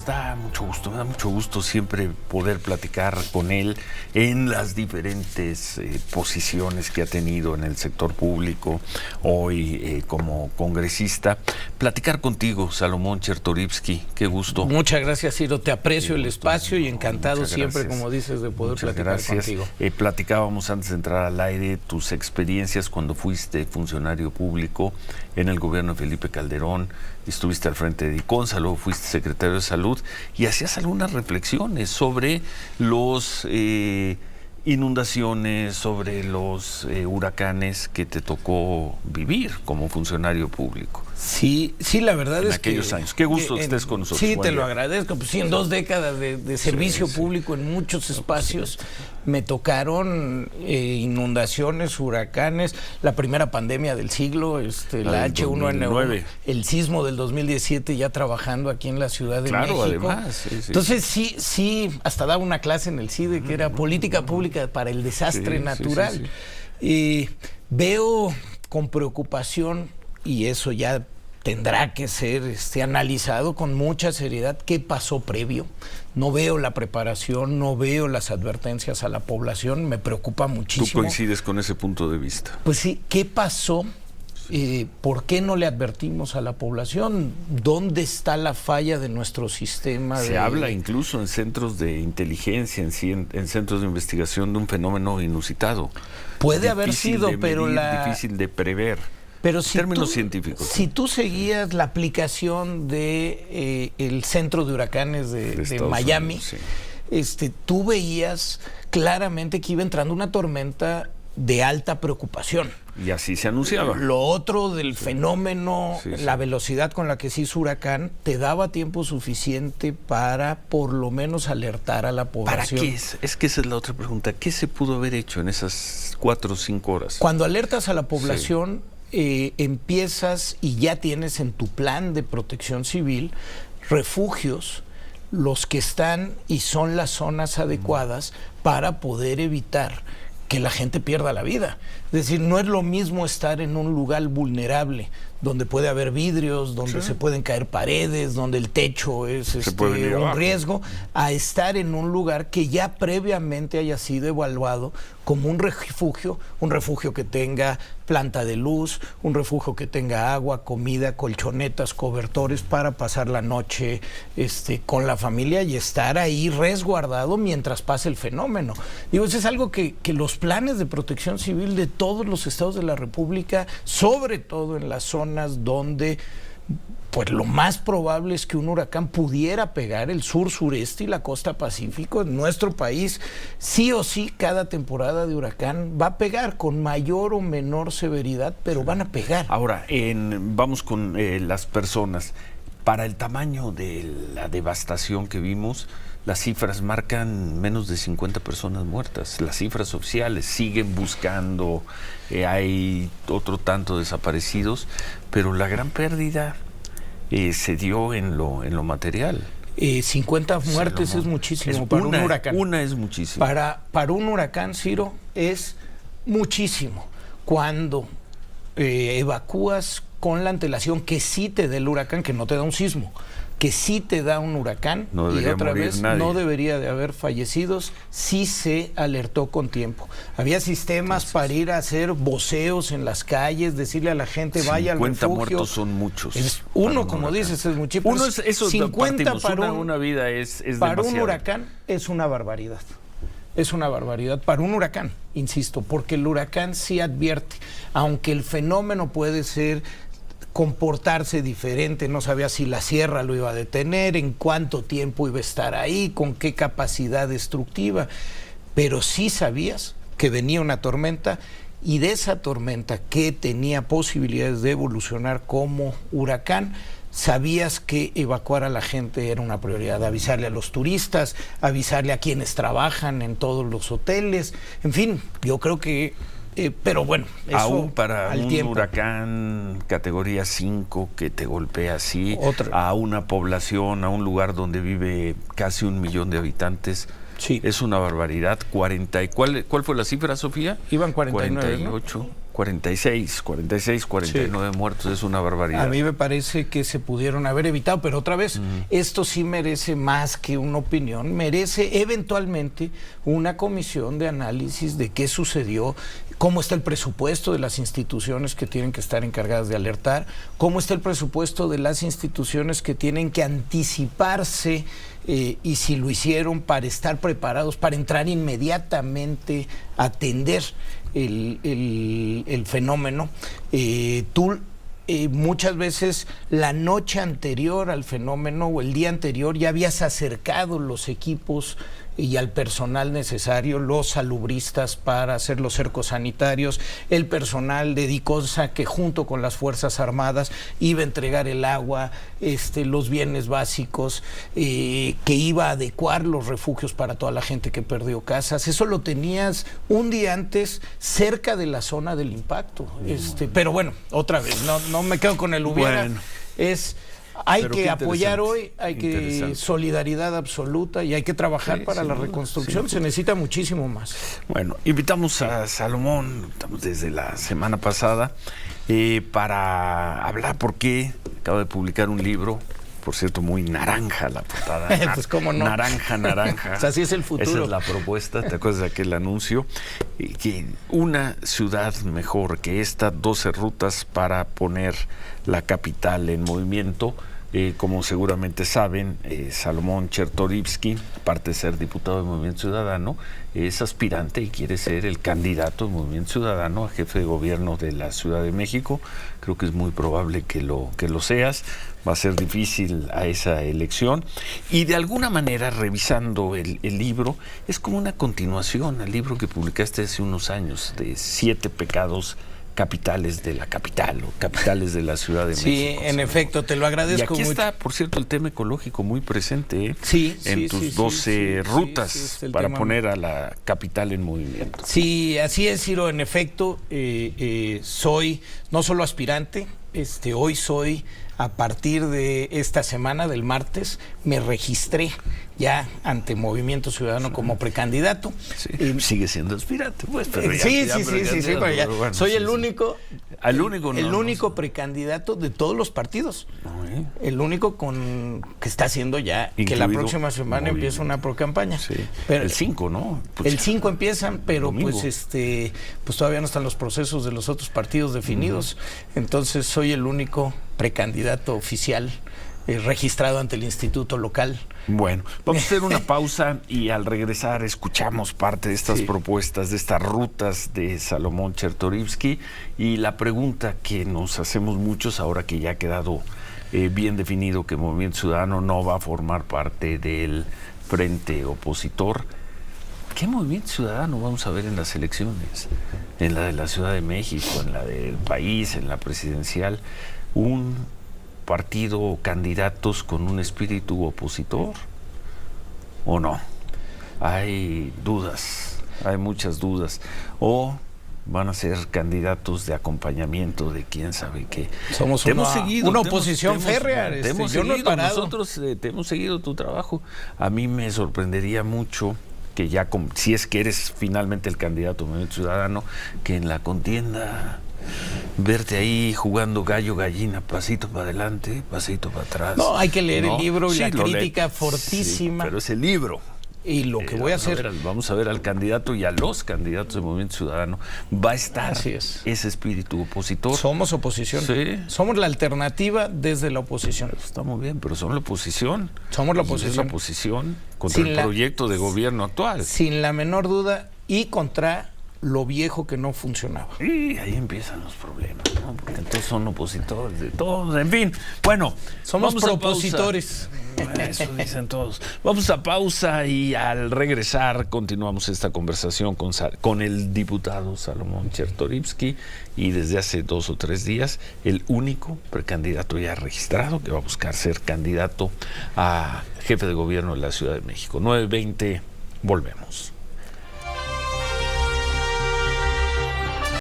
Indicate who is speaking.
Speaker 1: Me da mucho gusto siempre poder platicar con él en las diferentes posiciones que ha tenido en el sector público, hoy como congresista. Platicar contigo, Salomón Chertorivsky, qué gusto.
Speaker 2: Muchas gracias, Ciro, te aprecio el espacio y encantado siempre, como dices, de poder platicar contigo.
Speaker 1: Platicábamos antes de entrar al aire tus experiencias cuando fuiste funcionario público en el gobierno de Felipe Calderón, estuviste al frente de Diconsa, luego fuiste secretario de Salud y hacías algunas reflexiones sobre los inundaciones, sobre los huracanes que te tocó vivir como funcionario público.
Speaker 2: Sí, la verdad es que...
Speaker 1: En aquellos años. Qué gusto que estés con nosotros.
Speaker 2: Sí, te lo agradezco. Pues sí, en 2 décadas de servicio público en muchos espacios me tocaron inundaciones, huracanes, la primera pandemia del siglo, la H1N1, el sismo del 2017, ya trabajando aquí en la Ciudad de México.
Speaker 1: Además.
Speaker 2: Entonces sí, hasta daba una clase en el CIDE que era política pública para el desastre natural. Y veo con preocupación, y eso ya tendrá que ser analizado con mucha seriedad, qué pasó previo. No veo la preparación, no veo las advertencias a la población, me preocupa muchísimo.
Speaker 1: ¿Tú coincides con ese punto de vista?
Speaker 2: Pues sí, ¿qué pasó? ¿Por qué no le advertimos a la población? ¿Dónde está la falla de nuestro sistema?
Speaker 1: Se habla incluso en centros de inteligencia, en centros de investigación, de un fenómeno inusitado.
Speaker 2: Puede haber sido, pero
Speaker 1: difícil de prever.
Speaker 2: Pero si
Speaker 1: términos científicos.
Speaker 2: Si tú seguías la aplicación de el centro de huracanes de Miami, tú veías claramente que iba entrando una tormenta de alta preocupación.
Speaker 1: Y así se anunciaba.
Speaker 2: Lo otro del fenómeno, la velocidad con la que se hizo huracán, te daba tiempo suficiente para por lo menos alertar a la población.
Speaker 1: ¿Para qué? Es que esa es la otra pregunta. ¿Qué se pudo haber hecho en esas 4 o 5 horas?
Speaker 2: Cuando alertas a la población, empiezas y ya tienes en tu plan de protección civil refugios, los que están y son las zonas adecuadas para poder evitar que la gente pierda la vida. Es decir, no es lo mismo estar en un lugar vulnerable, donde puede haber vidrios, donde se pueden caer paredes, donde el techo es un riesgo, a estar en un lugar que ya previamente haya sido evaluado como un refugio que tenga planta de luz, un refugio que tenga agua, comida, colchonetas, cobertores para pasar la noche con la familia y estar ahí resguardado mientras pase el fenómeno. Digo, eso es algo que los planes de protección civil de todos los estados de la República, sobre todo en las zonas donde pues lo más probable es que un huracán pudiera pegar el sur-sureste y la costa pacífico. En nuestro país, sí o sí, cada temporada de huracán va a pegar con mayor o menor severidad, pero van a pegar.
Speaker 1: Ahora, vamos con las personas. Para el tamaño de la devastación que vimos, las cifras marcan menos de 50 personas muertas. Las cifras oficiales siguen buscando, hay otro tanto desaparecidos, pero la gran pérdida se dio en lo material.
Speaker 2: 50 muertes es muchísimo para un huracán.
Speaker 1: Una es muchísimo.
Speaker 2: Para un huracán, Ciro, es muchísimo. Cuando evacúas con la antelación que sí te da el huracán, que no te da un sismo, que sí te da un huracán, y otra vez nadie. No debería de haber fallecidos, sí se alertó con tiempo. Había sistemas para ir a hacer voceos en las calles, decirle a la gente vaya al refugio.
Speaker 1: 50 muertos son muchos.
Speaker 2: Uno, como dices, es muchísimo.
Speaker 1: 50 para una vida es
Speaker 2: para
Speaker 1: demasiado.
Speaker 2: Un huracán es una barbaridad. Es una barbaridad para un huracán, insisto, porque el huracán sí advierte, aunque el fenómeno puede comportarse diferente, no sabía si la sierra lo iba a detener, en cuánto tiempo iba a estar ahí, con qué capacidad destructiva, pero sí sabías que venía una tormenta y de esa tormenta que tenía posibilidades de evolucionar como huracán, sabías que evacuar a la gente era una prioridad, avisarle a los turistas, avisarle a quienes trabajan en todos los hoteles, en fin, yo creo que pero bueno, eso
Speaker 1: aún para un huracán categoría 5 que te golpea así, a una población, a un lugar donde vive casi 1 millón de habitantes, es una barbaridad. ¿Cuál fue la cifra, Sofía?
Speaker 2: Iban 49,
Speaker 1: 48.
Speaker 2: ¿no?
Speaker 1: 46, 49 muertos, es una barbaridad.
Speaker 2: A mí me parece que se pudieron haber evitado, pero otra vez, esto sí merece más que una opinión, merece eventualmente una comisión de análisis de qué sucedió, cómo está el presupuesto de las instituciones que tienen que estar encargadas de alertar, cómo está el presupuesto de las instituciones que tienen que anticiparse y si lo hicieron para estar preparados, para entrar inmediatamente a atender el fenómeno. Muchas veces la noche anterior al fenómeno o el día anterior ya habías acercado los equipos y al personal necesario, los salubristas para hacer los cercos sanitarios, el personal de DICONSA que junto con las Fuerzas Armadas iba a entregar el agua, los bienes básicos, que iba a adecuar los refugios para toda la gente que perdió casas. Eso lo tenías un día antes cerca de la zona del impacto. Pero bueno, otra vez, no me quedo con el hubiera. Bueno. Hay que apoyar hoy, hay que solidaridad absoluta y hay que trabajar para la reconstrucción. Se necesita muchísimo más.
Speaker 1: Bueno, invitamos a Salomón, estamos desde la semana pasada, para hablar porque acaba de publicar un libro, por cierto, muy naranja la portada.
Speaker 2: Pues cómo no.
Speaker 1: Naranja.
Speaker 2: O sea, así es el futuro.
Speaker 1: Esa es la propuesta, ¿te acuerdas de aquel anuncio? Que una ciudad mejor que esta, 12 rutas para poner la capital en movimiento. Como seguramente saben, Salomón Chertorivsky, aparte de ser diputado del Movimiento Ciudadano, es aspirante y quiere ser el candidato del Movimiento Ciudadano a jefe de gobierno de la Ciudad de México. Creo que es muy probable que lo seas. Va a ser difícil a esa elección. Y de alguna manera, revisando el libro, es como una continuación al libro que publicaste hace unos años, de 7 pecados capitales de la capital o capitales de la Ciudad de México.
Speaker 2: Sí, en efecto, te lo agradezco mucho.
Speaker 1: Y aquí está, por cierto, el tema ecológico muy presente en tus 12 rutas para poner a la capital en movimiento.
Speaker 2: Sí, así es, Ciro. En efecto, soy no solo aspirante, hoy soy, a partir de esta semana, del martes, me registré ya ante Movimiento Ciudadano como precandidato.
Speaker 1: Sí, sigue siendo aspirante, pues. Pero
Speaker 2: sí, pero ya bueno, soy el único.
Speaker 1: El único
Speaker 2: precandidato de todos los partidos. El único que está haciendo ya, que la próxima semana empieza una procampaña.
Speaker 1: Sí. Pero el 5, ¿no?
Speaker 2: Pues el 5 empiezan, pero pues todavía no están los procesos de los otros partidos definidos. Entonces soy el único precandidato oficial registrado ante el instituto local.
Speaker 1: Bueno, vamos a hacer una pausa y al regresar escuchamos parte de estas propuestas, de estas rutas de Salomón Chertorivsky, y la pregunta que nos hacemos muchos ahora que ya ha quedado bien definido que Movimiento Ciudadano no va a formar parte del frente opositor. ¿Qué Movimiento Ciudadano vamos a ver en las elecciones? En la de la Ciudad de México, en la del país, en la presidencial. Un partido o candidatos con un espíritu opositor, ¿o no? Hay dudas, hay muchas dudas. O van a ser candidatos de acompañamiento de quién sabe qué.
Speaker 2: Somos una oposición férrea.
Speaker 1: Nosotros te hemos seguido tu trabajo. A mí me sorprendería mucho que ya, si es que eres finalmente el candidato del Movimiento Ciudadano, que en la contienda verte ahí jugando gallo, gallina, pasito para adelante, pasito para atrás.
Speaker 2: No, hay que leer el libro y la crítica fortísima.
Speaker 1: Sí, pero es el libro.
Speaker 2: Y lo que voy a hacer...
Speaker 1: Vamos a ver al candidato y a los candidatos del Movimiento Ciudadano. Va a estar ese espíritu opositor.
Speaker 2: Somos oposición.
Speaker 1: Sí.
Speaker 2: Somos la alternativa desde la oposición.
Speaker 1: Está muy bien, pero somos la oposición.
Speaker 2: Somos la oposición.
Speaker 1: Es la oposición contra el proyecto de gobierno actual.
Speaker 2: Sin la menor duda, y contra lo viejo que no funcionaba.
Speaker 1: Y ahí empiezan los problemas, ¿no? Porque entonces son opositores de todos, en fin. Bueno,
Speaker 2: somos propositores.
Speaker 1: Eso dicen todos. Vamos a pausa y al regresar continuamos esta conversación con el diputado Salomón Chertorivsky, y desde hace 2 o 3 días el único precandidato ya registrado que va a buscar ser candidato a jefe de gobierno de la Ciudad de México. 9:20, volvemos.